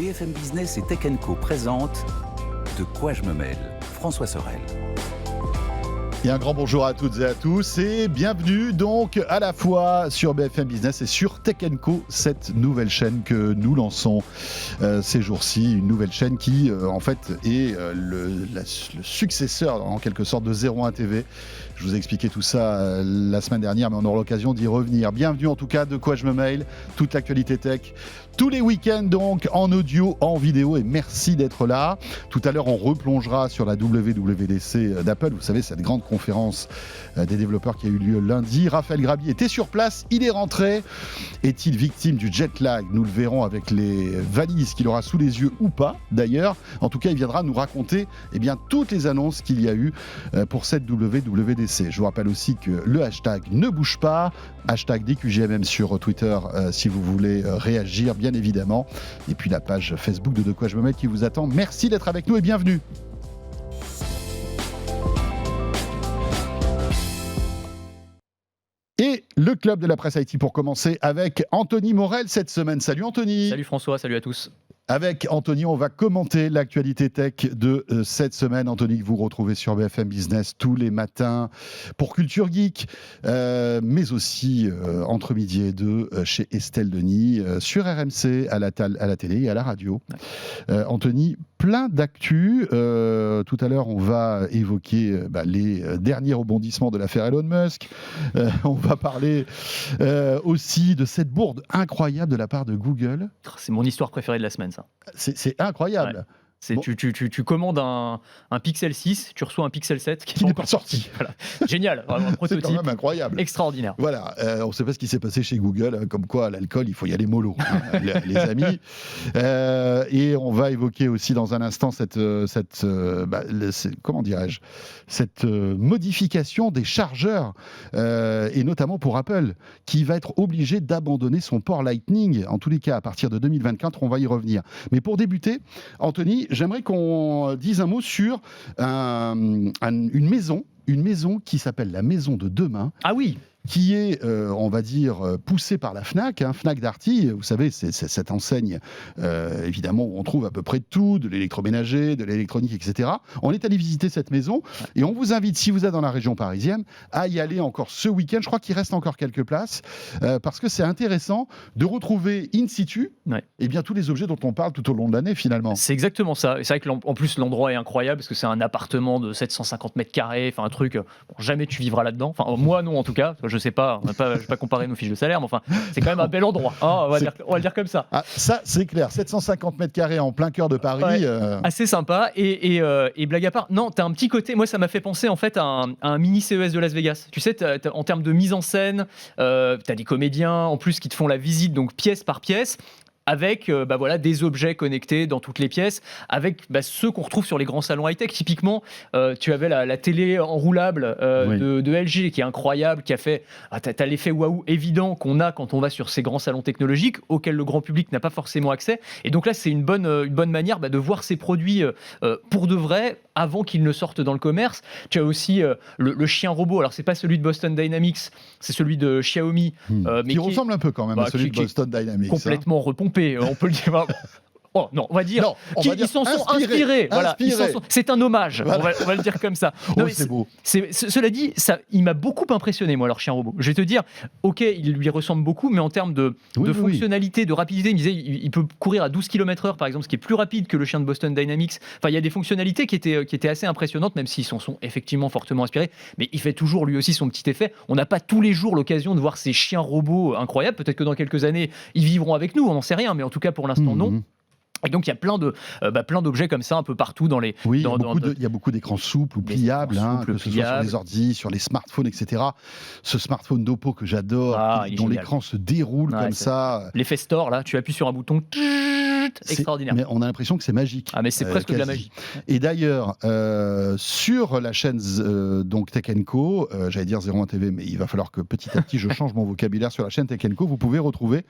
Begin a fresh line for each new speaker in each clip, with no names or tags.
BFM Business et Tech Co présentent De quoi je me mêle, François Sorel.
Et un grand bonjour à toutes et à tous et bienvenue donc à la fois sur BFM Business et sur Tech Co, cette nouvelle chaîne que nous lançons ces jours-ci, une nouvelle chaîne qui en fait est le successeur en quelque sorte de 01 TV. Je vous ai expliqué tout ça la semaine dernière, mais on aura l'occasion d'y revenir. Bienvenue en tout cas, De quoi je me mêle, toute l'actualité tech, tous les week-ends donc, en audio, en vidéo, et merci d'être là. Tout à l'heure, on replongera sur la WWDC d'Apple, vous savez, cette grande conférence des développeurs qui a eu lieu lundi. Raphaël Graby était sur place, il est rentré. Est-il victime du jet lag? Nous le verrons avec les valises qu'il aura sous les yeux ou pas d'ailleurs. En tout cas, il viendra nous raconter toutes les annonces qu'il y a eu pour cette WWDC. Je vous rappelle aussi que le hashtag ne bouge pas, hashtag DQGMM sur Twitter si vous voulez réagir bien évidemment. Et puis la page Facebook de quoi je me mêle qui vous attend. Merci d'être avec nous et bienvenue. Et le club de la presse IT pour commencer avec Anthony Morel cette semaine. Salut Anthony.
Salut François, salut à tous.
Avec Anthony, on va commenter l'actualité tech de cette semaine. Anthony, que vous retrouvez sur BFM Business tous les matins pour Culture Geek, mais aussi entre midi et deux chez Estelle Denis, sur RMC, à la télé et à la radio. Anthony, plein d'actu. Tout à l'heure, on va évoquer les derniers rebondissements de l'affaire Elon Musk. On va parler aussi de cette bourde incroyable de la part de Google.
C'est mon histoire préférée de la semaine, ça.
C'est incroyable. Ouais. Bon.
Tu commandes un Pixel 6, tu reçois un Pixel 7
qui n'est pas sorti.
Voilà. Génial, vraiment un prototype.
C'est quand même incroyable.
Extraordinaire.
Voilà, on ne sait pas ce qui s'est passé chez Google, comme quoi l'alcool, il faut y aller mollo, les amis. Et on va évoquer aussi dans un instant cette modification des chargeurs, et notamment pour Apple, qui va être obligé d'abandonner son port Lightning, en tous les cas à partir de 2024, on va y revenir. Mais pour débuter, Anthony, j'aimerais qu'on dise un mot sur une maison qui s'appelle la Maison de Demain.
Ah oui,
qui est, on va dire, poussée par la Fnac, Fnac Darty. Vous savez, c'est cette enseigne, évidemment, où on trouve à peu près tout, de l'électroménager, de l'électronique, etc. On est allé visiter cette maison et on vous invite, si vous êtes dans la région parisienne, à y aller encore ce week-end. Je crois qu'il reste encore quelques places, parce que c'est intéressant de retrouver in situ tous les objets dont on parle tout au long de l'année, finalement.
C'est exactement ça. Et c'est vrai qu'en plus, l'endroit est incroyable, parce que c'est un appartement de 750 mètres carrés, enfin un truc, jamais tu vivras là-dedans. Enfin, moi non, en tout cas. Je sais pas, je vais pas comparer nos fiches de salaire, mais enfin, c'est quand même un bel endroit. On va le dire comme ça.
Ah, ça, c'est clair. 750 mètres carrés en plein cœur de Paris.
Assez sympa. Et blague à part, non, t'as un petit côté. Moi, ça m'a fait penser en fait à un mini CES de Las Vegas. Tu sais, en termes de mise en scène, t'as des comédiens en plus qui te font la visite, donc pièce par pièce, avec des objets connectés dans toutes les pièces, avec ceux qu'on retrouve sur les grands salons high-tech. Typiquement, tu avais la télé enroulable de LG qui est incroyable, qui a fait... t'as l'effet waouh évident qu'on a quand on va sur ces grands salons technologiques, auxquels le grand public n'a pas forcément accès. Et donc là, c'est une bonne manière de voir ces produits pour de vrai, avant qu'ils ne sortent dans le commerce. Tu as aussi le chien robot. Alors, c'est pas celui de Boston Dynamics, c'est celui de Xiaomi.
Mais qui ressemble un peu quand même à celui de Boston Dynamics.
Complètement repompé. On peut le dire. Oh non, on va dire qu'ils s'en sont inspirés. Voilà, c'est un hommage. Voilà. On va le dire comme ça. Non,
c'est beau.
Cela dit, il m'a beaucoup impressionné, moi, leur chien robot. Je vais te dire, ok, il lui ressemble beaucoup, mais en termes de fonctionnalité, de rapidité, il me disait, il peut courir à 12 km/h, par exemple, ce qui est plus rapide que le chien de Boston Dynamics. Enfin, il y a des fonctionnalités qui étaient assez impressionnantes, même s'ils s'en sont effectivement fortement inspirés. Mais il fait toujours lui aussi son petit effet. On n'a pas tous les jours l'occasion de voir ces chiens robots incroyables. Peut-être que dans quelques années, ils vivront avec nous, on n'en sait rien, mais en tout cas, pour l'instant, non. Et donc il y a plein d'objets comme ça un peu partout dans les.
Oui, il y a beaucoup d'écrans souples ou pliables, que ce soit sur les ordi, sur les smartphones, etc. Ce smartphone d'Oppo que j'adore, dont l'écran se déroule comme ça.
L'effet store, là, tu appuies sur un bouton. Extraordinaire.
Mais on a l'impression que c'est magique.
Ah mais c'est presque de la magie.
Et d'ailleurs, sur la chaîne donc Tech Co, j'allais dire 01 TV, mais il va falloir que petit à petit je change mon vocabulaire sur la chaîne Tech Co. Vous pouvez retrouver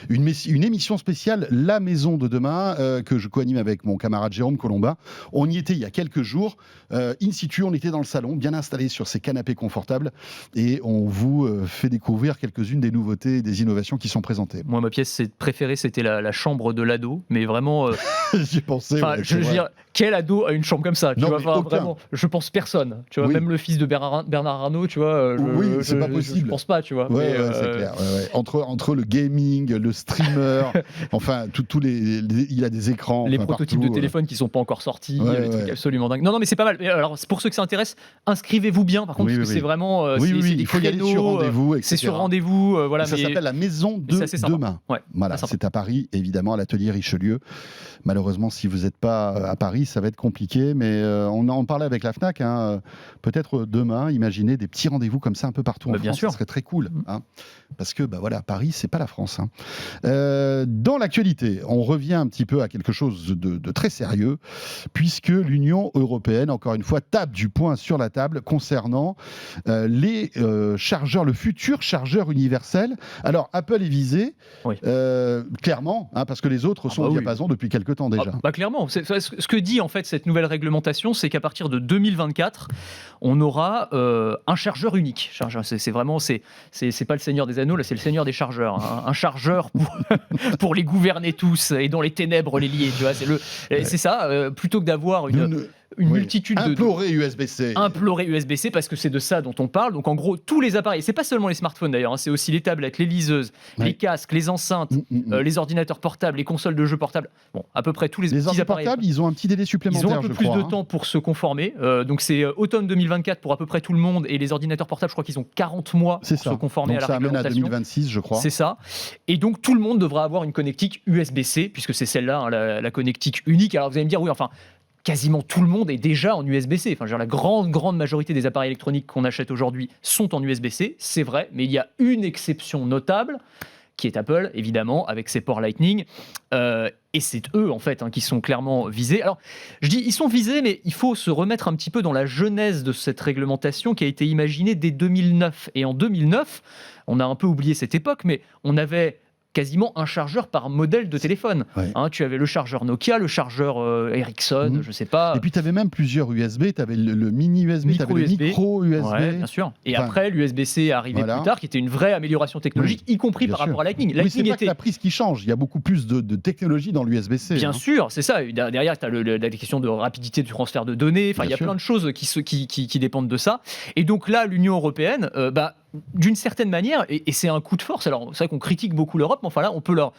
une émission spéciale La Maison de Demain que je co-anime avec mon camarade Jérôme Colombin. On y était il y a quelques jours, in situ, on était dans le salon, bien installé sur ces canapés confortables, et on vous fait découvrir quelques-unes des nouveautés et des innovations qui sont présentées.
Moi, ma pièce préférée, c'était la chambre de l'ado. ados, mais vraiment.
J'ai pensé.
Enfin,
Ouais,
je veux dire, quel ado a une chambre comme ça, tu
Non,
vois,
mais
enfin,
aucun.
vraiment, je pense personne, tu vois,
Oui.
même le fils de Bernard Arnault, tu vois,
Oui, c'est pas possible.
je pense pas, tu vois.
Ouais,
mais,
ouais, c'est clair. Ouais, ouais. Entre le gaming, le streamer, enfin, tous il a des écrans.
les
enfin,
prototypes
partout,
de téléphones qui sont pas encore sortis,
Ouais,
les trucs
ouais.
absolument dingues. Non, mais c'est pas mal. Mais alors, c'est pour ceux que ça intéresse, inscrivez-vous bien, par contre,
Oui,
parce que
oui,
c'est
oui.
vraiment,
Oui, oui,
c'est
oui,
des
il faut y aller sur
créneaux,
rendez-vous, etc.
c'est sur rendez-vous, voilà.
Ça
mais
s'appelle la Maison
c'est
de
assez sympa.
demain.
Ouais,
Voilà,
très sympa.
c'est à Paris, évidemment, à l'atelier Richelieu. Malheureusement, si vous n'êtes pas à Paris, ça va être compliqué, mais on en parlait avec la FNAC. Peut-être demain, imaginez des petits rendez-vous comme ça un peu partout en
Bah, bien
France,
sûr.
ça serait très cool. Parce que voilà, Paris, c'est pas la France. Dans l'actualité, on revient un petit peu à quelque chose de très sérieux, puisque l'Union européenne, encore une fois, tape du poing sur la table concernant les chargeurs, le futur chargeur universel. Alors, Apple est visé,
Oui.
clairement, parce que les autres sont
bah
au
oui.
diapason depuis quelque temps déjà.
Clairement, ce que dit en fait cette nouvelle réglementation, c'est qu'à partir de 2024, on aura un chargeur unique. C'est vraiment, c'est pas le Seigneur des Anneaux, là c'est le Seigneur des chargeurs. Un chargeur pour les gouverner tous et dans les ténèbres les lier. Tu vois, c'est ça. Plutôt que d'avoir une multitude
implorer USB-C.
Implorer USB-C, parce que c'est de ça dont on parle. Donc en gros, tous les appareils, c'est pas seulement les smartphones d'ailleurs, c'est aussi les tablettes, les liseuses, les casques, les enceintes, les ordinateurs portables, les consoles de jeux portables. Bon, à peu près tous les petits
ordi
appareils.
portables, ils ont un petit délai supplémentaire.
Ils ont un peu plus de temps pour se conformer. Donc c'est automne 2024 pour à peu près tout le monde, et les ordinateurs portables, je crois qu'ils ont 40 mois pour se conformer
donc
à la réglementation.
Ça amène à 2026, je crois.
C'est ça. Et donc tout le monde devra avoir une connectique USB-C, puisque c'est celle-là, la connectique unique. Alors vous allez me dire, oui, enfin, quasiment tout le monde est déjà en USB-C. Enfin, la grande majorité des appareils électroniques qu'on achète aujourd'hui sont en USB-C, c'est vrai, mais il y a une exception notable, qui est Apple, évidemment, avec ses ports Lightning. Et c'est eux, en fait, qui sont clairement visés. Alors, je dis, ils sont visés, mais il faut se remettre un petit peu dans la genèse de cette réglementation qui a été imaginée dès 2009. Et en 2009, on a un peu oublié cette époque, mais on avait quasiment un chargeur par modèle de téléphone.
Ouais.
Tu avais le chargeur Nokia, le chargeur Ericsson, je sais pas.
Et puis tu avais même plusieurs USB, tu avais le mini USB, tu avais le micro USB.
Ouais, bien sûr. Et après, l'USB-C est arrivé plus tard, qui était une vraie amélioration technologique, y compris par rapport à Lightning.
Oui, c'est pas que la prise qui change, il y a beaucoup plus de technologie dans l'USB-C.
Bien sûr, c'est ça. Derrière, tu as la question de rapidité du transfert de données. Enfin, il y a plein de choses qui dépendent de ça. Et donc là, l'Union européenne, d'une certaine manière, et c'est un coup de force, alors c'est vrai qu'on critique beaucoup l'Europe, mais enfin là, on peut leur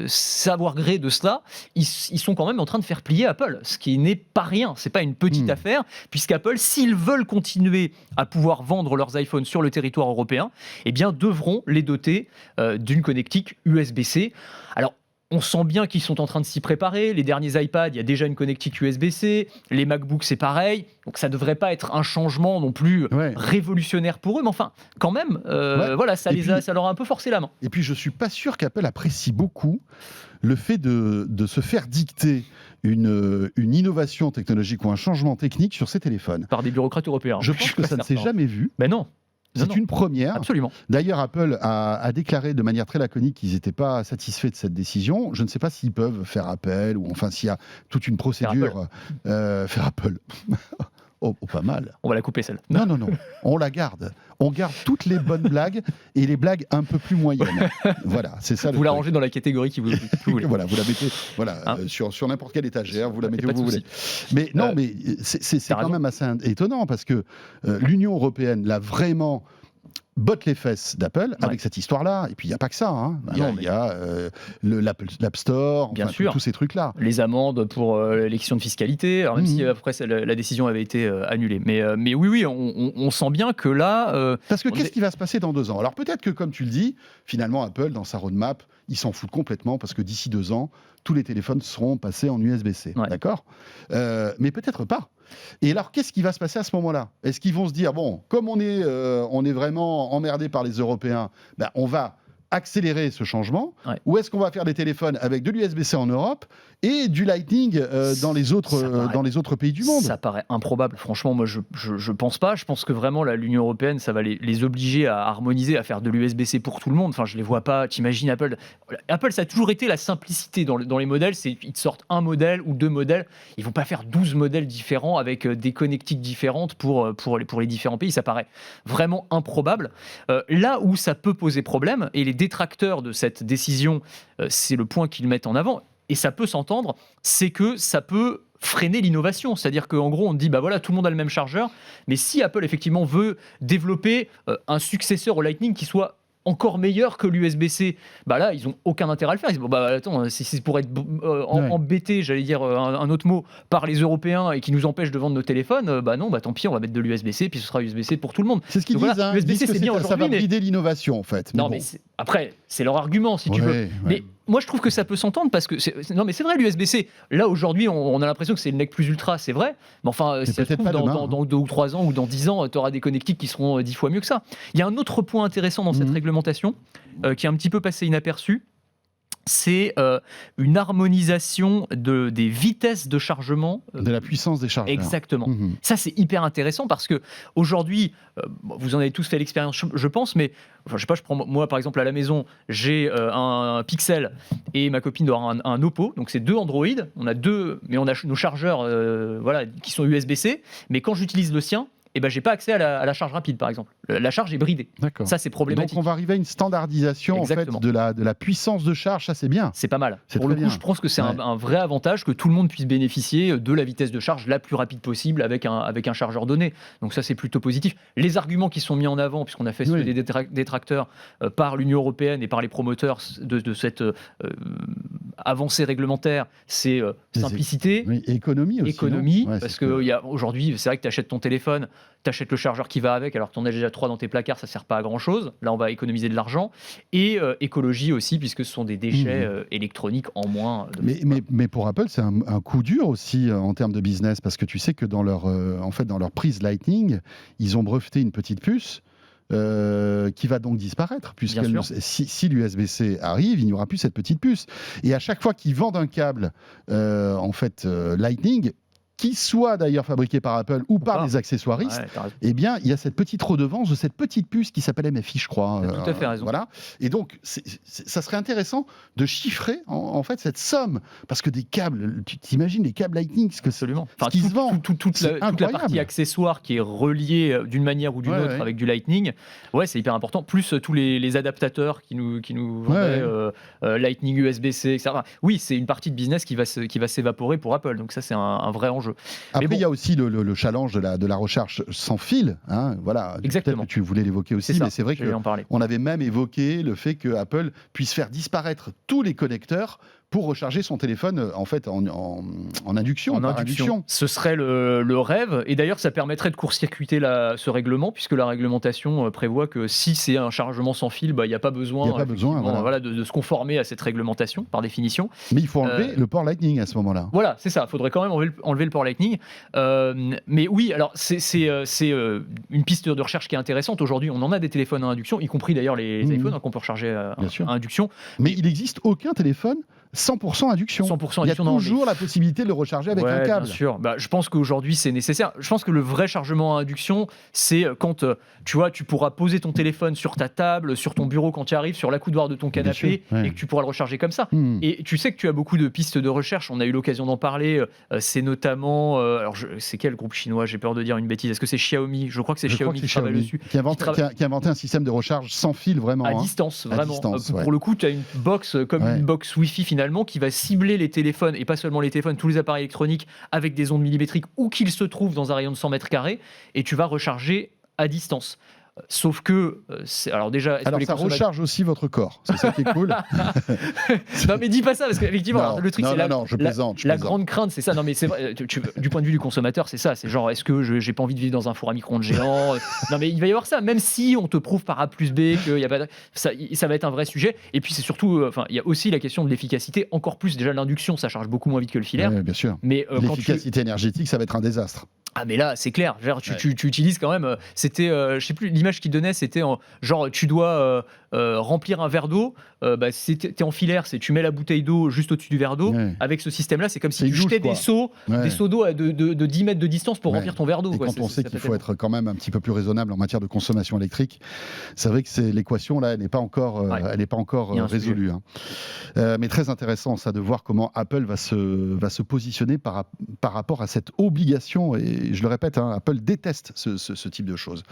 savoir gré de cela, ils sont quand même en train de faire plier Apple, ce qui n'est pas rien, c'est pas une petite affaire, puisqu'Apple, s'ils veulent continuer à pouvoir vendre leurs iPhones sur le territoire européen, eh bien, devront les doter d'une connectique USB-C. Alors, on sent bien qu'ils sont en train de s'y préparer. Les derniers iPads, il y a déjà une connectique USB-C. Les MacBooks, c'est pareil. Donc, ça ne devrait pas être un changement non plus révolutionnaire pour eux. Mais enfin, quand même, voilà, ça leur a un peu forcé la main.
Et puis, je ne suis pas sûr qu'Apple apprécie beaucoup le fait de se faire dicter une innovation technologique ou un changement technique sur ses téléphones.
Par des bureaucrates européens.
Je pense que ça ne s'est jamais vu.
Ben non.
C'est une première.
Absolument.
D'ailleurs, Apple a déclaré de manière très laconique qu'ils n'étaient pas satisfaits de cette décision. Je ne sais pas s'ils peuvent faire appel ou enfin s'il y a toute une procédure. Faire appel. Oh, pas mal.
On va la couper, celle.
Non. On la garde. On garde toutes les bonnes blagues et les blagues un peu plus moyennes. Voilà, c'est ça.
Vous la rangez dans la catégorie que vous voulez.
Voilà, vous la mettez sur n'importe quelle étagère, vous la mettez où vous voulez. Mais mais c'est quand même assez étonnant parce que l'Union européenne l'a vraiment botte les fesses d'Apple avec cette histoire-là. Et puis, il n'y a pas que ça. Il y a l'App Store, tous ces trucs-là.
Les amendes pour l'élection de fiscalité, alors même si après la décision avait été annulée. Mais oui, on sent bien que là...
Parce que qu'est-ce qui va se passer dans 2 ans ? Alors peut-être que, comme tu le dis, finalement, Apple, dans sa roadmap, il s'en fout complètement parce que d'ici 2 ans, tous les téléphones seront passés en USB-C. Ouais. D'accord ? Mais peut-être pas. Et alors, qu'est-ce qui va se passer à ce moment-là ? Est-ce qu'ils vont se dire, bon, comme on est vraiment emmerdé par les Européens, on va accélérer ce changement, ou est-ce qu'on va faire des téléphones avec de l'USB-C en Europe et du Lightning dans les autres pays du monde ?
Ça paraît improbable. Franchement, moi, je pense pas. Je pense que vraiment, l'Union européenne, ça va les obliger à harmoniser, à faire de l'USB-C pour tout le monde. Enfin, je les vois pas. T'imagines Apple, ça a toujours été la simplicité dans les modèles. Ils te sortent un modèle ou 2 modèles. Ils vont pas faire 12 modèles différents avec des connectiques différentes pour les différents pays. Ça paraît vraiment improbable. Là où ça peut poser problème, et les détracteurs de cette décision, c'est le point qu'ils mettent en avant. et ça peut s'entendre, c'est que ça peut freiner l'innovation. C'est-à-dire qu'en gros, on dit, bah voilà, tout le monde a le même chargeur, mais si Apple, effectivement, veut développer un successeur au Lightning qui soit encore meilleur que l'USB-C, bah là, ils n'ont aucun intérêt à le faire. Ils disent, bon, bah attends, si c'est pour être embêté, j'allais dire un autre mot, par les Européens et qui nous empêchent de vendre nos téléphones, bah non, bah tant pis, on va mettre de l'USB-C, puis ce sera USB-C pour tout le monde.
C'est ce qu'ils
Donc
disent,
voilà,
hein. Ils disent
l'USB-C,
que
c'est bien
ça va
aujourd'hui, mais...
brider l'innovation, en fait. Mais
Non,
bon.
mais après, c'est leur argument, si tu veux.
Ouais.
Mais moi, je trouve que ça peut s'entendre parce que... Non, mais c'est vrai, l'USB-C. Là, aujourd'hui, on a l'impression que c'est le nec plus ultra, c'est vrai. Mais enfin, si ça se trouve, dans 2 ou 3 ans ou dans 10 ans, tu auras des connectiques qui seront 10 fois mieux que ça. Il y a un autre point intéressant dans cette réglementation qui est un petit peu passé inaperçu. C'est une harmonisation des vitesses de chargement.
De la puissance des chargeurs.
Exactement. Ça, c'est hyper intéressant parce que aujourd'hui, vous en avez tous fait l'expérience, je pense, mais enfin, je sais pas, moi par exemple à la maison, j'ai un Pixel et ma copine doit avoir un Oppo, donc c'est 2 Android. On a nos chargeurs, voilà, qui sont USB-C, mais quand j'utilise le sien, eh ben, j'ai pas accès à la charge rapide, par exemple. La charge est bridée.
D'accord.
Ça, c'est problématique.
Donc, on va arriver à une standardisation en fait, de la puissance de charge. Ça, c'est bien.
C'est pas mal.
C'est
pour le coup,
bien.
je pense que c'est un vrai avantage que tout le monde puisse bénéficier de la vitesse de charge la plus rapide possible avec un chargeur donné. Donc ça, c'est plutôt positif. Les arguments qui sont mis en avant, puisqu'on a fait des détracteurs par l'Union européenne et par les promoteurs de cette avancée réglementaire, c'est simplicité.
Oui, économie aussi.
Économie, parce qu'aujourd'hui, c'est vrai que tu achètes ton téléphone, tu achètes le chargeur qui va avec, alors que tu en as déjà 3 dans tes placards, ça ne sert pas à grand-chose. Là, on va économiser de l'argent. Et écologie aussi, puisque ce sont des déchets électroniques en moins.
Mais pour Apple, c'est un coup dur aussi en termes de business, parce que tu sais que dans leur prise Lightning, ils ont breveté une petite puce qui va donc disparaître, puisque si l'USB-C arrive, il n'y aura plus cette petite puce. Et à chaque fois qu'ils vendent un câble Lightning, qui soit d'ailleurs fabriqué par Apple ou par les accessoiristes, eh bien, il y a cette petite redevance de cette petite puce qui s'appelle MFI, je crois.
Tu as tout à fait raison.
Voilà. Et donc, ça serait intéressant de chiffrer en fait cette somme, parce que des câbles, tu t'imagines les câbles Lightning,
absolument.
Ce qui se vend,
toute la partie accessoire qui est reliée d'une manière ou d'une autre avec du Lightning, c'est hyper important. Plus tous les adaptateurs qui nous vendaient Lightning, USB-C, etc. Oui, c'est une partie de business qui va s'évaporer pour Apple. Donc ça, c'est un vrai enjeu.
Après, il y a aussi le challenge de la recharge sans fil. Hein, voilà.
Exactement.
Peut-être que tu voulais l'évoquer aussi, mais c'est vrai qu'on avait même évoqué le fait que Apple puisse faire disparaître tous les connecteurs pour recharger son téléphone en fait en induction.
Ce serait le rêve, et d'ailleurs ça permettrait de court-circuiter ce règlement, puisque la réglementation prévoit que si c'est un chargement sans fil, il n'y a pas besoin, de se conformer à cette réglementation par définition.
Mais il faut enlever le port Lightning à ce moment-là.
Voilà, c'est ça, il faudrait quand même enlever le port Lightning. Mais oui, alors c'est une piste de recherche qui est intéressante. Aujourd'hui, on en a des téléphones à induction, y compris d'ailleurs les iPhones qu'on peut recharger à induction.
Mais il n'existe aucun téléphone 100% induction.
100%
il y a toujours la possibilité de le recharger avec un câble.
Bien sûr. Je pense qu'aujourd'hui, c'est nécessaire. Je pense que le vrai chargement à induction, c'est quand tu pourras poser ton téléphone sur ta table, sur ton bureau quand tu arrives, sur l'accoudoir de ton canapé, et que tu pourras le recharger comme ça. Et tu sais que tu as beaucoup de pistes de recherche. On a eu l'occasion d'en parler. C'est notamment... c'est quel groupe chinois ? J'ai peur de dire une bêtise. Est-ce que c'est Xiaomi ? Je crois que c'est Xiaomi qui travaille dessus.
Qui a inventé un système de recharge sans fil, vraiment.
À distance, vraiment. Pour le coup, tu as une box comme une box Wi-Fi finalement, qui va cibler les téléphones, et pas seulement les téléphones, tous les appareils électroniques avec des ondes millimétriques où qu'ils se trouvent dans un rayon de 100 mètres carrés, et tu vas recharger à distance. Sauf que, alors ça
recharge aussi votre corps, c'est ça qui est cool.
Non mais dis pas ça, parce qu'effectivement, le truc
je plaisante.
La grande crainte, c'est ça. Non mais c'est vrai, du point de vue du consommateur, c'est ça. C'est genre, est-ce que j'ai pas envie de vivre dans un four à micro-ondes géant ? Non mais il va y avoir ça, même si on te prouve par A plus B que y a pas, ça va être un vrai sujet. Et puis c'est surtout, il y a aussi la question de l'efficacité. Encore plus, déjà l'induction, ça charge beaucoup moins vite que le filaire.
Bien sûr.
Mais
l'efficacité énergétique, ça va être un désastre.
Ah mais là c'est clair, genre, tu utilises quand même, c'était, je sais plus, l'image qu'il donnait c'était genre tu dois remplir un verre d'eau, si t'es en filaire, c'est tu mets la bouteille d'eau juste au-dessus du verre d'eau, avec ce système là c'est comme si tu jetais des seaux d'eau de 10 mètres de distance pour remplir ton verre d'eau.
Et quand on sait qu'il faut être quand même un petit peu plus raisonnable en matière de consommation électrique, c'est vrai que l'équation là elle n'est pas encore, résolue. Mais très intéressant ça de voir comment Apple va se positionner par rapport à cette obligation. Et je le répète, Apple déteste ce type de choses.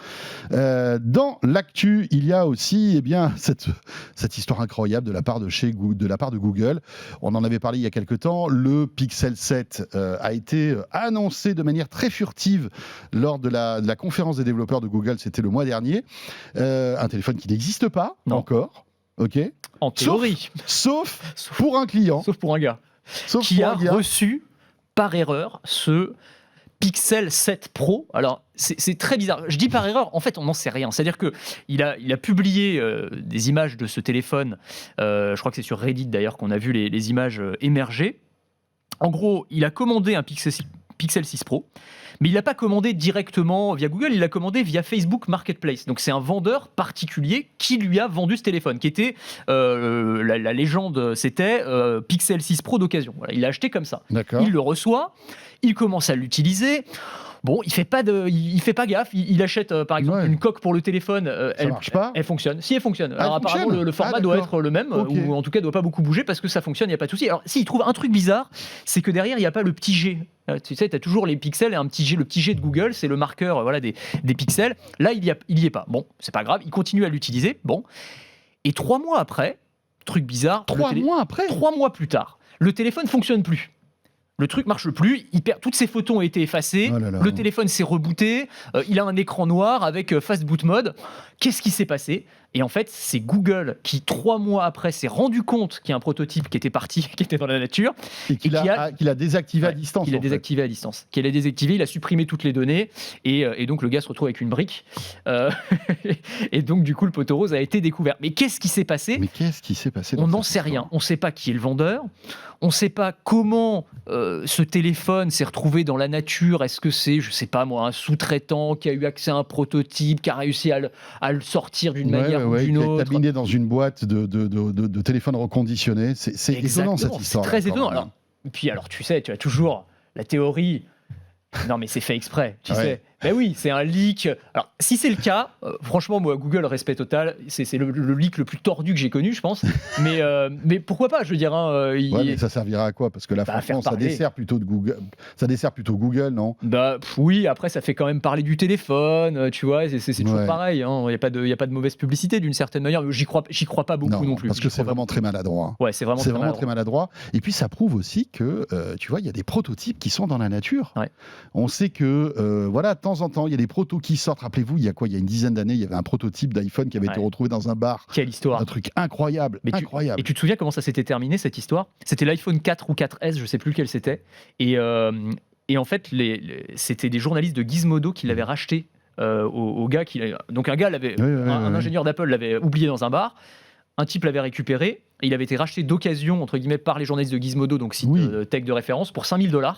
Dans l'actu, il y a aussi cette histoire incroyable de la part de Google. On en avait parlé il y a quelques temps. Le Pixel 7 a été annoncé de manière très furtive lors de la conférence des développeurs de Google. C'était le mois dernier. Un téléphone qui n'existe pas encore. Ok.
En théorie.
Sauf pour un client.
Sauf pour un gars. Qui a reçu par erreur ce Pixel 7 Pro. Alors, c'est très bizarre. Je dis par erreur, en fait, on n'en sait rien. C'est-à-dire qu'il a publié des images de ce téléphone. Je crois que c'est sur Reddit, d'ailleurs, qu'on a vu les images émerger. En gros, il a commandé un Pixel 6 Pro, mais il l'a pas commandé directement via Google, il l'a commandé via Facebook Marketplace. Donc c'est un vendeur particulier qui lui a vendu ce téléphone, qui était, la légende, c'était Pixel 6 Pro d'occasion. Voilà, il l'a acheté comme ça.
D'accord.
Il le reçoit, il commence à l'utiliser. Bon, il fait pas gaffe. Il achète par exemple une coque pour le téléphone.
Ça marche pas.
Elle fonctionne. Si elle fonctionne. Alors
fonctionne.
apparemment le format doit être le même, ou en tout cas doit pas beaucoup bouger parce que ça fonctionne. Il y a pas de souci. Alors s'il trouve un truc bizarre, c'est que derrière il y a pas le petit G. Tu sais, tu as toujours les pixels et un petit G. Le petit G de Google, c'est le marqueur des pixels. Là, il y est pas. Bon, c'est pas grave. Il continue à l'utiliser. Bon. Et 3 mois après, truc bizarre.
3
mois plus tard, le téléphone fonctionne plus. Le truc marche plus, toutes ses photos ont été effacées, le téléphone s'est rebooté, il a un écran noir avec Fast Boot Mode. Qu'est-ce qui s'est passé ? Et en fait, c'est Google qui, 3 mois après, s'est rendu compte qu'il y a un prototype qui était parti, qui était dans la nature.
Et qu'il a désactivé à distance.
Il a désactivé à distance. Qu'il a désactivé, il a supprimé toutes les données. Et donc, le gars se retrouve avec une brique. Et donc, du coup, le poteau rose a été découvert. Mais qu'est-ce qui s'est passé ? On n'en sait rien. On ne sait pas qui est le vendeur. On ne sait pas comment ce téléphone s'est retrouvé dans la nature. Est-ce que c'est, je ne sais pas moi, un sous-traitant qui a eu accès à un prototype, qui a réussi à le sortir d'une manière ou d'une autre.
Qui est terminé dans une boîte de téléphone reconditionné. C'est étonnant cette histoire.
C'est très étonnant. Alors, tu sais, tu as toujours la théorie. Non, mais c'est fait exprès, tu sais. Ben oui, c'est un leak. Alors, si c'est le cas, franchement, moi, Google, respect total. C'est le leak le plus tordu que j'ai connu, je pense. Mais pourquoi pas, je veux dire.
Mais ça servira à quoi ? Parce que là, franchement, ça dessert plutôt Google. Ça dessert plutôt Google, non ?
Oui, après, ça fait quand même parler du téléphone, tu vois. C'est toujours pareil. Il n'y a pas de mauvaise publicité d'une certaine manière. J'y crois pas beaucoup non plus.
Parce que c'est vraiment très maladroit.
Ouais, c'est vraiment
très maladroit. Et puis, ça prouve aussi que, tu vois, il y a des prototypes qui sont dans la nature. Ouais. On sait que, de temps en temps, il y a des protos qui sortent. Rappelez-vous, il y a une dizaine d'années, il y avait un prototype d'iPhone qui avait été retrouvé dans un bar.
Quelle histoire.
Un truc incroyable.
Et tu te souviens comment ça s'était terminé, cette histoire ? C'était l'iPhone 4 ou 4S, je ne sais plus lequel c'était. Et en fait, c'était des journalistes de Gizmodo qui l'avaient racheté au gars. Donc un gars, un ingénieur d'Apple l'avait oublié dans un bar. Un type l'avait récupéré. Et il avait été racheté d'occasion, entre guillemets, par les journalistes de Gizmodo, donc site tech de référence, pour $5,000.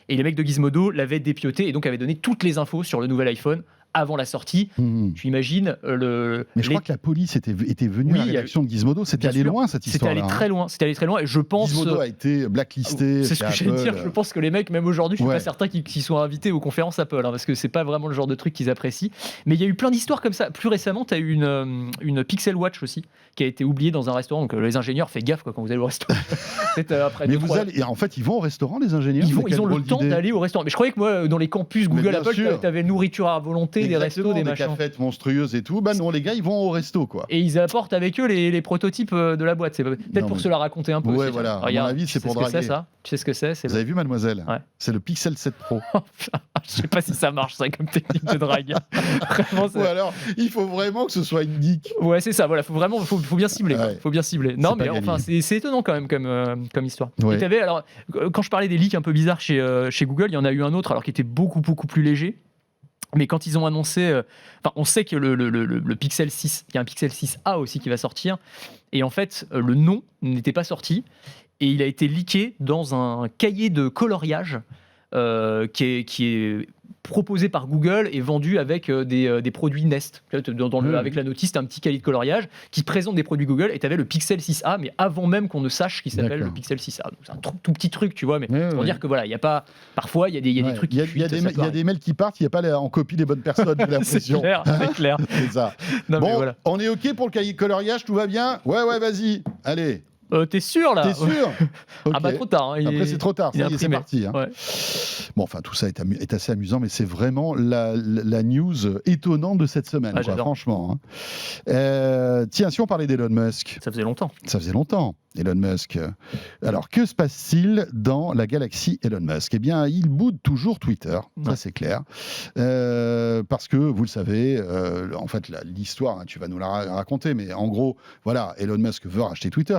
Et les mecs de Gizmodo l'avaient dépioté et donc avaient donné toutes les infos sur le nouvel iPhone avant la sortie. Tu imagines
Mais je crois que la police était venue à la rédaction de Gizmodo. C'était allé loin, cette histoire.
C'était allé très loin. Et je pense.
Gizmodo a été blacklisté.
C'est ce que j'allais dire. Je pense que les mecs, même aujourd'hui, je suis pas certain qu'ils soient invités aux conférences Apple, parce que c'est pas vraiment le genre de truc qu'ils apprécient. Mais il y a eu plein d'histoires comme ça. Plus récemment, tu as eu une Pixel Watch aussi qui a été oubliée dans un restaurant. Donc les ingénieurs, faites gaffe quand vous allez au restaurant.
Mais en fait, ils vont au restaurant, les ingénieurs.
Ils ont le temps d'aller au restaurant. Mais je croyais que moi, dans les campus Google Apple, tu avais nourriture à volonté, des restos, des machins.
Des cafettes monstrueuses et tout. Non, les gars, ils vont au resto, quoi.
Et ils apportent avec eux les prototypes de la boîte. C'est peut-être pour se la raconter un peu.
Ouais, voilà. À mon avis, c'est pour draguer.
Tu sais ce que c'est ?
Vous avez vu, mademoiselle ? C'est le Pixel 7 Pro.
Je sais pas si ça marche, ça, comme technique de drague. Vraiment,
ou alors, il faut vraiment que ce soit une geek.
Ouais, c'est ça. Voilà, faut bien cibler. Ouais. Faut bien cibler. Non, mais enfin, c'est étonnant quand même comme histoire. Ouais. Et t'avais, alors, quand je parlais des leaks un peu bizarres chez Google, il y en a eu un autre, alors qui était beaucoup plus léger. Mais quand ils ont annoncé, on sait que le Pixel 6, il y a un Pixel 6A aussi qui va sortir, et en fait, le nom n'était pas sorti, et il a été leaké dans un cahier de coloriage qui est proposé par Google et vendu avec des produits Nest. Avec la notice, tu as un petit cahier de coloriage qui présente des produits Google, et tu avais le Pixel 6A, mais avant même qu'on ne sache qu'il s'appelle le Pixel 6A. Donc, c'est un tout petit truc, tu vois, mais pour dire que voilà, il y a pas. Parfois, il y a des trucs qui fuitent. Il
y a des mails qui partent, il n'y a pas en copie les bonnes personnes, j'ai l'impression.
C'est clair.
C'est ça. Non, bon, voilà. On est OK pour le cahier de coloriage, tout va bien ? Ouais, vas-y, allez.
T'es sûr là ?
T'es sûr ?
Okay. Ah bah trop tard.
Après c'est trop tard, c'est parti. Hein.
Ouais.
Bon, enfin, tout ça est assez amusant, mais c'est vraiment la news étonnante de cette semaine,
Ah,
quoi,
j'adore.
franchement. Tiens, si on parlait d'Elon Musk,
Ça faisait longtemps.
ça faisait longtemps, Elon Musk. Alors, que se passe-t-il dans la galaxie Elon Musk ? Eh bien, il boude toujours Twitter, ça
Ouais.
c'est clair. Parce que, vous le savez, en fait, l'histoire, hein, tu vas nous la raconter, mais en gros, voilà, Elon Musk veut racheter Twitter,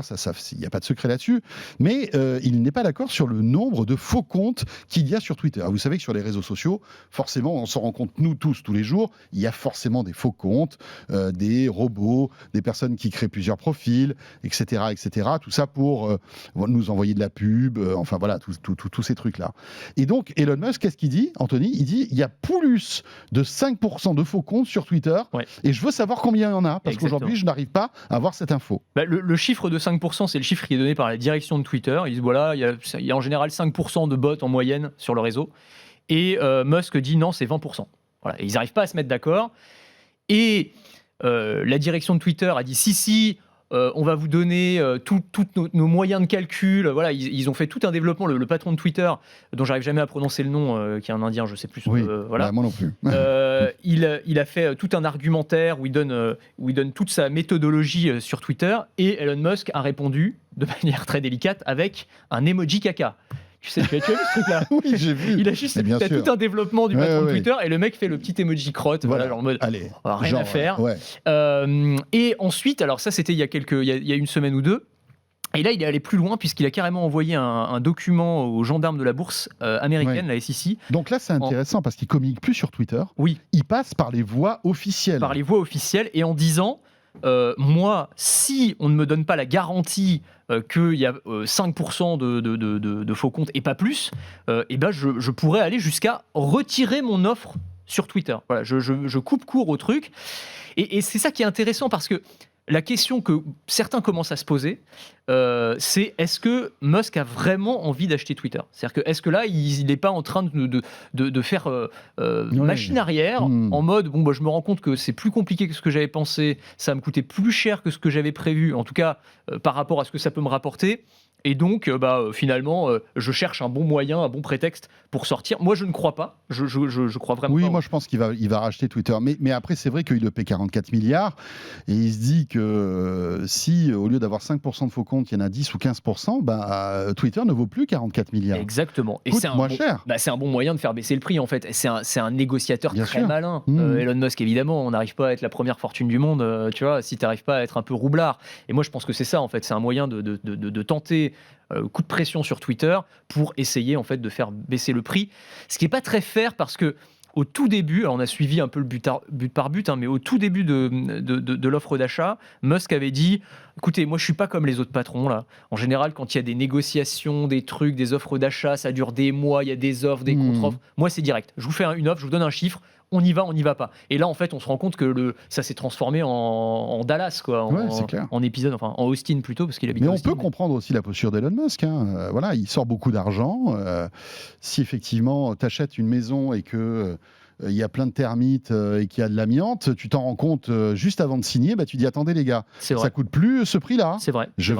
il n'y a pas de secret là-dessus, mais il n'est pas d'accord sur le nombre de faux comptes qu'il y a sur Twitter. Vous savez que sur les réseaux sociaux, forcément, on s'en rend compte, nous tous, tous les jours, il y a forcément des faux comptes, des robots, des personnes qui créent plusieurs profils, etc., etc., tout ça pour nous envoyer de la pub, enfin voilà, tous ces trucs-là. Et donc, Elon Musk, qu'est-ce qu'il dit, Anthony ? Il dit, il y a plus de 5% de faux comptes sur Twitter,
Ouais.
et je veux savoir combien il y en a, parce
Exactement.
qu'aujourd'hui, je n'arrive pas à avoir cette info.
Bah, le chiffre de 5%, c'est le chiffre qui est donné par la direction de Twitter. Ils disent voilà, il y a en général 5% de bots en moyenne sur le réseau. Et Musk dit non, c'est 20%. Voilà. Et ils n'arrivent pas à se mettre d'accord. Et la direction de Twitter a dit si, on va vous donner tous nos moyens de calcul. Voilà, ils ont fait tout un développement. Le patron de Twitter, dont j'arrive jamais à prononcer le nom, qui est un Indien, je sais plus.
Oui,
voilà.
bah, moi non plus.
Il a fait tout un argumentaire où il donne toute sa méthodologie sur Twitter, et Elon Musk a répondu de manière très délicate avec un emoji caca. Tu as vu ce truc-là ?
Oui, j'ai vu.
Il a juste
Mais bien
fait
sûr.
tout un développement du
Ouais,
patron de
ouais.
Twitter, et le mec fait le petit emoji crotte, voilà, genre en mode
Allez,
rien à faire.
Ouais.
Et ensuite, alors ça c'était il y a une semaine ou deux. Et là, il est allé plus loin puisqu'il a carrément envoyé un document aux gendarmes de la bourse américaine, la SEC,
Donc là, c'est intéressant parce qu'il communique plus sur Twitter.
oui,
Il passe par les voies officielles.
par les voies officielles, et en disant moi, si on ne me donne pas la garantie qu'il y a 5% de faux comptes et pas plus, et ben je pourrais aller jusqu'à retirer mon offre sur Twitter. Voilà, je coupe court au truc. Et c'est ça qui est intéressant, parce que la question que certains commencent à se poser, c'est est-ce que Musk a vraiment envie d'acheter Twitter ? C'est-à-dire que est-ce que là, il n'est pas en train de faire machine arrière, en mode bon, bah, je me rends compte que c'est plus compliqué que ce que j'avais pensé, ça va me coûter plus cher que ce que j'avais prévu, en tout cas par rapport à ce que ça peut me rapporter. Et donc, finalement, je cherche un bon moyen, un bon prétexte pour sortir. Moi, je ne crois pas. Je crois vraiment pas.
Oui, moi je pense qu'il va racheter Twitter. Mais après, c'est vrai qu'il le paie 44 milliards. Et il se dit que si, au lieu d'avoir 5% de faux comptes, il y en a 10 ou 15%, Twitter ne vaut plus 44 milliards.
Exactement. Et
Coûte
c'est
moins cher.
C'est un bon moyen de faire baisser le prix, en fait. C'est un négociateur
Bien
très
sûr.
malin.
Mmh.
Elon Musk, évidemment, on n'arrive pas à être la première fortune du monde, tu vois, si tu n'arrives pas à être un peu roublard. Et moi, je pense que c'est ça, en fait. C'est un moyen de tenter coup de pression sur Twitter pour essayer, en fait, de faire baisser le prix. Ce qui n'est pas très fair, parce que au tout début, alors on a suivi un peu le but par but, hein, mais au tout début de l'offre d'achat, Musk avait dit écoutez, moi je suis pas comme les autres patrons là. En général, quand il y a des négociations, des trucs, des offres d'achat, ça dure des mois, il y a des offres, des contre-offres. Moi c'est direct. Je vous fais une offre, je vous donne un chiffre, on y va pas. Et là en fait, on se rend compte que ça s'est transformé en Dallas, quoi,
C'est clair.
en épisode, enfin en Austin plutôt, parce qu'il habite
Mais
à
on
Austin.
peut comprendre aussi la posture d'Elon Musk. Hein. Voilà, il sort beaucoup d'argent. Si effectivement tu achètes une maison et que il y a plein de termites et qu'il y a de l'amiante, tu t'en rends compte juste avant de signer, tu dis attendez les gars,
C'est vrai.
ça coûte plus ce prix-là.
C'est vrai.
Je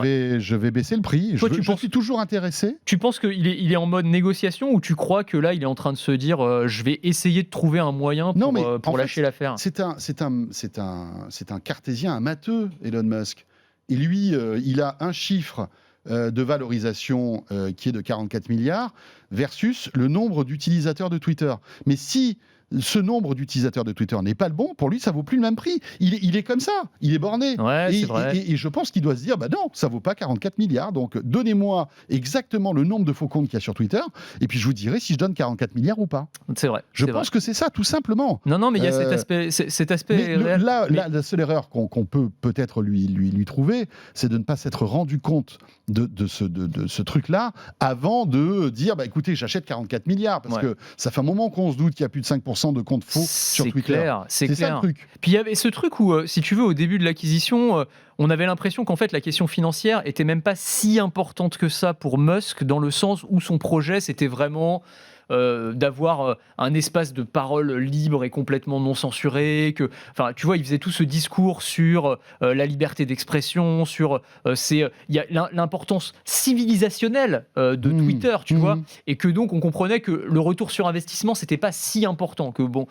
vais baisser le prix.
Toi,
Je suis toujours intéressé.
Tu penses qu'il est en mode négociation, ou tu crois que là il est en train de se dire je vais essayer de trouver un moyen pour lâcher l'affaire ?
C'est un cartésien, un matheux, Elon Musk. Et lui, il a un chiffre de valorisation qui est de 44 milliards versus le nombre d'utilisateurs de Twitter. Mais si ce nombre d'utilisateurs de Twitter n'est pas le bon, pour lui, ça vaut plus le même prix. Il est comme ça, il est borné.
Ouais, c'est vrai.
Et je pense qu'il doit se dire, non, ça vaut pas 44 milliards, donc donnez-moi exactement le nombre de faux comptes qu'il y a sur Twitter, et puis je vous dirai si je donne 44 milliards ou pas.
C'est vrai.
Je pense que c'est ça, tout simplement.
Non, mais il y a cet aspect
Mais
réel.
la seule erreur qu'on peut peut-être lui trouver, c'est de ne pas s'être rendu compte de ce truc-là avant de dire, écoutez, j'achète 44 milliards, parce que ça fait un moment qu'on se doute qu'il y a plus de 5% de comptes faux sur Twitter.
C'est
ça le truc.
Puis il y avait ce truc où, si tu veux, au début de l'acquisition, on avait l'impression qu'en fait la question financière était même pas si importante que ça pour Musk, dans le sens où son projet c'était vraiment d'avoir un espace de parole libre et complètement non censuré, enfin, tu vois, il faisait tout ce discours sur la liberté d'expression, sur il y a l'importance civilisationnelle de Twitter, tu vois, et que donc on comprenait que le retour sur investissement, c'était pas si important, que bon,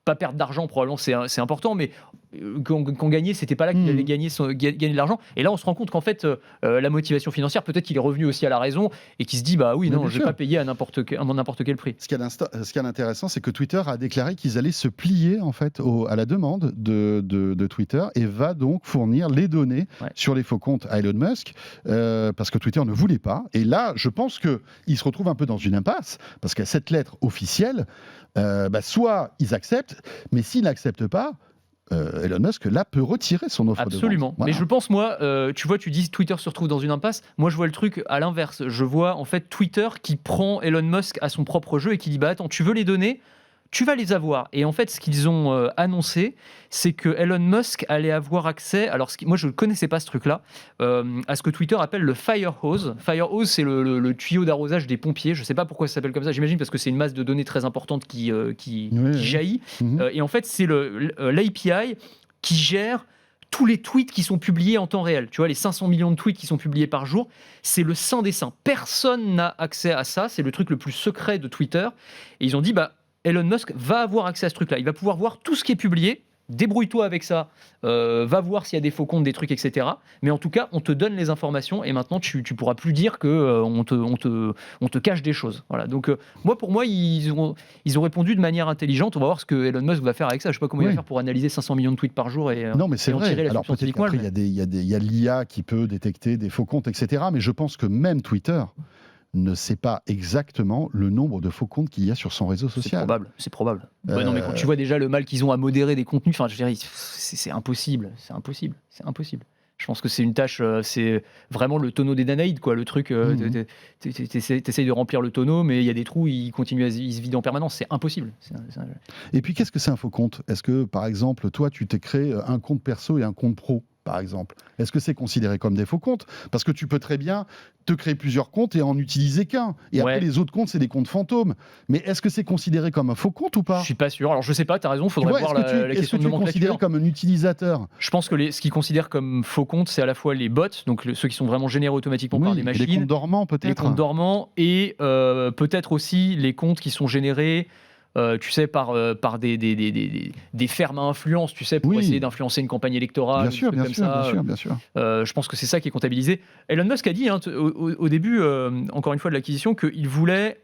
pas perdre d'argent probablement c'est important, mais qu'on gagnait, c'était pas là qu'il allait gagner de l'argent. Et là, on se rend compte qu'en fait, la motivation financière, peut-être qu'il est revenu aussi à la raison et qu'il se dit, bah oui, non, je vais pas payer à n'importe quel prix.
Ce qui est intéressant, c'est que Twitter a déclaré qu'ils allaient se plier en fait à la demande de Twitter et va donc fournir les données sur les faux comptes à Elon Musk parce que Twitter ne voulait pas. Et là, je pense qu'il se retrouve un peu dans une impasse parce qu'à cette lettre officielle, soit ils acceptent, mais s'ils n'acceptent pas, Elon Musk là peut retirer son offre de vente.
Absolument. Voilà. Mais je pense, moi, tu dis Twitter se retrouve dans une impasse. Moi, je vois le truc à l'inverse. Je vois en fait Twitter qui prend Elon Musk à son propre jeu et qui dit bah attends, tu veux les données, tu vas les avoir. Et en fait, ce qu'ils ont annoncé, c'est que Elon Musk allait avoir accès. Alors, moi, je ne connaissais pas ce truc-là, à ce que Twitter appelle le fire hose. Fire hose, c'est le tuyau d'arrosage des pompiers. Je ne sais pas pourquoi ça s'appelle comme ça. J'imagine parce que c'est une masse de données très importante qui jaillit. Et en fait, c'est l'API qui gère tous les tweets qui sont publiés en temps réel. Tu vois, les 500 millions de tweets qui sont publiés par jour, c'est le saint des saints. Personne n'a accès à ça. C'est le truc le plus secret de Twitter. Et ils ont dit, Elon Musk va avoir accès à ce truc-là. Il va pouvoir voir tout ce qui est publié. Débrouille-toi avec ça. Va voir s'il y a des faux comptes, des trucs, etc. Mais en tout cas, on te donne les informations et maintenant, tu pourras plus dire que on te cache des choses. Voilà. Donc, pour moi, ils ont répondu de manière intelligente. On va voir ce que Elon Musk va faire avec ça. Je sais pas comment il va faire pour analyser 500 millions de tweets par jour et
non, mais c'est vrai.
tirer la
Alors peut-être qu'après, il y a l'IA qui peut détecter des faux comptes, etc. Mais je pense que même Twitter ne sait pas exactement le nombre de faux comptes qu'il y a sur son réseau social.
C'est probable. Ouais, non, mais quand tu vois déjà le mal qu'ils ont à modérer des contenus, enfin, je dirais, c'est impossible. Je pense que c'est une tâche, c'est vraiment le tonneau des Danaïdes, quoi. Le truc, t'essayes de remplir le tonneau, mais il y a des trous, il se vide en permanence. C'est impossible.
Et puis, qu'est-ce que c'est un faux compte ? Est-ce que, par exemple, toi, tu t'es créé un compte perso et un compte pro ? Par exemple, est-ce que c'est considéré comme des faux comptes ? Parce que tu peux très bien te créer plusieurs comptes et en utiliser qu'un. Et après, les autres comptes, c'est des comptes fantômes. Mais est-ce que c'est considéré comme un faux compte ou pas ?
Je suis pas sûr. Alors, je sais pas, tu as raison, il faudrait voir la question de nomenclature.
Est-ce que tu es considéré comme un utilisateur ?
Je pense que ce qu'ils considèrent comme faux comptes, c'est à la fois les bots, donc ceux qui sont vraiment générés automatiquement par des machines.
Les comptes dormants, peut-être.
Les comptes dormants et peut-être aussi les comptes qui sont générés tu sais, par des fermes à influence, tu sais, pour essayer d'influencer une campagne électorale. Bien sûr. Je pense que c'est ça qui est comptabilisé. Elon Musk a dit au début, encore une fois, de l'acquisition, qu'il voulait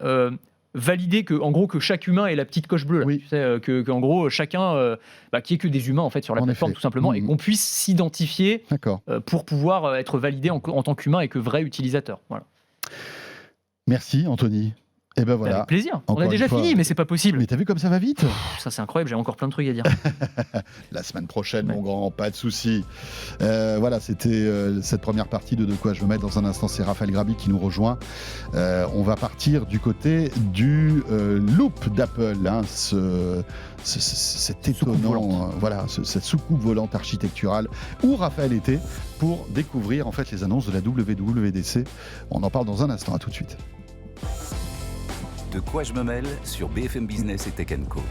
valider que chaque humain ait la petite coche bleue. Là. Tu sais, qu'en gros, chacun, qu'il n'y ait que des humains en fait, sur la plateforme, tout simplement, et qu'on puisse s'identifier pour pouvoir être validé en tant qu'humain et que vrai utilisateur. Voilà.
Merci, Anthony. Et ben voilà.
Avec plaisir. On a déjà fini, mais c'est pas possible.
Mais t'as vu comme ça va vite ?
Ça c'est incroyable, j'ai encore plein de trucs à dire.
La semaine prochaine, mon grand, pas de souci. Voilà, c'était cette première partie de quoi je veux mettre. Dans un instant, c'est Raphaël Grabi qui nous rejoint. On va partir du côté du loop d'Apple, cet étonnant, cette soucoupe volante architecturale où Raphaël était pour découvrir en fait les annonces de la WWDC. On en parle dans un instant. À tout de suite.
De quoi je me mêle sur BFM Business et Tech & Co.